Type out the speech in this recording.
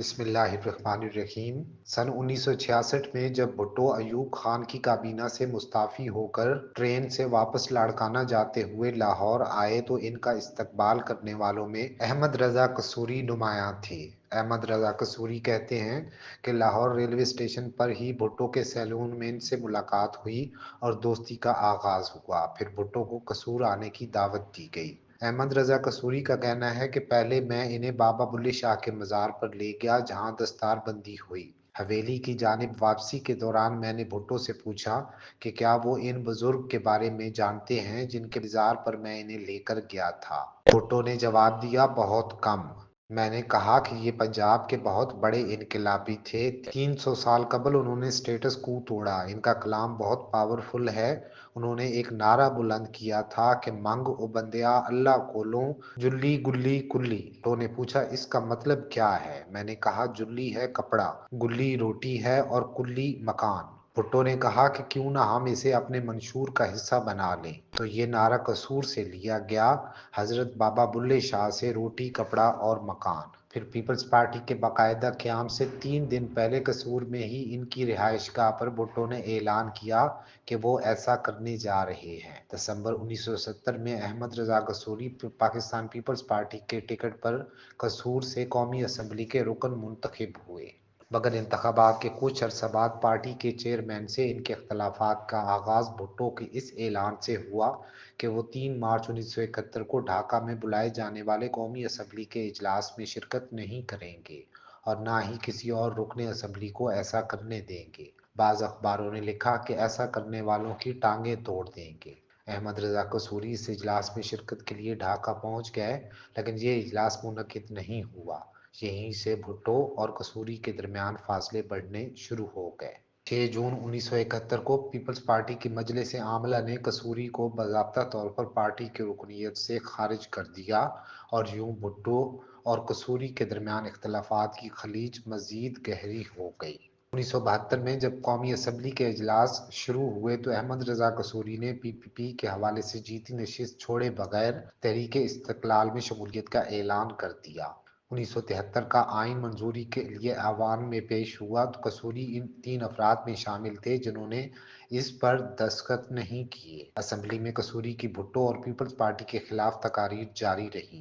بسم اللہ الرحمن الرحیم۔ سن 1966 میں جب بھٹو ایوب خان کی کابینہ سے مستعفی ہو کر ٹرین سے واپس لاڑکانہ جاتے ہوئے لاہور آئے تو ان کا استقبال کرنے والوں میں احمد رضا قصوری نمایاں تھے۔ احمد رضا قصوری کہتے ہیں کہ لاہور ریلوے اسٹیشن پر ہی بھٹو کے سیلون میں ان سے ملاقات ہوئی اور دوستی کا آغاز ہوا۔ پھر بھٹو کو قصور آنے کی دعوت دی گئی۔ احمد رضا قصوری کا کہنا ہے کہ پہلے میں انہیں بابا بلے شاہ کے مزار پر لے گیا جہاں دستار بندی ہوئی۔ حویلی کی جانب واپسی کے دوران میں نے بھٹو سے پوچھا کہ کیا وہ ان بزرگ کے بارے میں جانتے ہیں جن کے مزار پر میں انہیں لے کر گیا تھا۔ بھٹو نے جواب دیا، بہت کم۔ میں نے کہا کہ یہ پنجاب کے بہت بڑے انقلابی تھے، 300 سال قبل انہوں نے سٹیٹس کو توڑا، ان کا کلام بہت پاورفل ہے۔ انہوں نے ایک نعرہ بلند کیا تھا کہ منگ او بندیا اللہ کولوں جلی گلی کلی۔ بھٹو نے پوچھا اس کا مطلب کیا ہے؟ میں نے کہا جلی ہے کپڑا، گلی روٹی ہے اور کلی مکان۔ بھٹو نے کہا کہ کیوں نہ ہم اسے اپنے منشور کا حصہ بنا لیں، تو یہ نعرہ قصور سے لیا گیا، حضرت بابا بلے شاہ سے روٹی کپڑا اور مکان۔ پھر پیپلز پارٹی کے باقاعدہ قیام سے 3 دن پہلے قصور میں ہی ان کی رہائش گاہ پر بھٹو نے اعلان کیا کہ وہ ایسا کرنے جا رہے ہیں۔ دسمبر 1970 میں احمد رضا قصوری پاکستان پیپلز پارٹی کے ٹکٹ پر قصور سے قومی اسمبلی کے رکن منتخب ہوئے۔ مگر انتخابات کے کچھ عرصہ بعد پارٹی کے چیئرمین سے ان کے اختلافات کا آغاز بھٹو کے اس اعلان سے ہوا کہ وہ 3 مارچ 1971 کو ڈھاکہ میں بلائے جانے والے قومی اسمبلی کے اجلاس میں شرکت نہیں کریں گے اور نہ ہی کسی اور رکن اسمبلی کو ایسا کرنے دیں گے۔ بعض اخباروں نے لکھا کہ ایسا کرنے والوں کی ٹانگیں توڑ دیں گے۔ احمد رضا قصوری اس اجلاس میں شرکت کے لیے ڈھاکہ پہنچ گئے، لیکن یہ اجلاس منعقد نہیں ہوا۔ یہیں سے بھٹو اور قصوری کے درمیان فاصلے بڑھنے شروع ہو گئے۔ 6 جون 1971 کو پیپلز پارٹی کی مجلس عاملہ نے قصوری کو باضابطہ طور پر پارٹی کی رکنیت سے خارج کر دیا اور یوں بھٹو اور قصوری کے درمیان اختلافات کی خلیج مزید گہری ہو گئی۔ 1972 میں جب قومی اسمبلی کے اجلاس شروع ہوئے تو احمد رضا قصوری نے پی پی پی کے حوالے سے جیتی نشست چھوڑے بغیر تحریک استقلال میں شمولیت کا اعلان کر دیا۔ 1973 کا آئین منظوری کے لیے ایوان میں پیش ہوا تو قصوری ان 3 افراد میں شامل تھے جنہوں نے اس پر دستخط نہیں کیے۔ اسمبلی میں قصوری کی بھٹو اور پیپلز پارٹی کے خلاف تقاریر جاری رہیں۔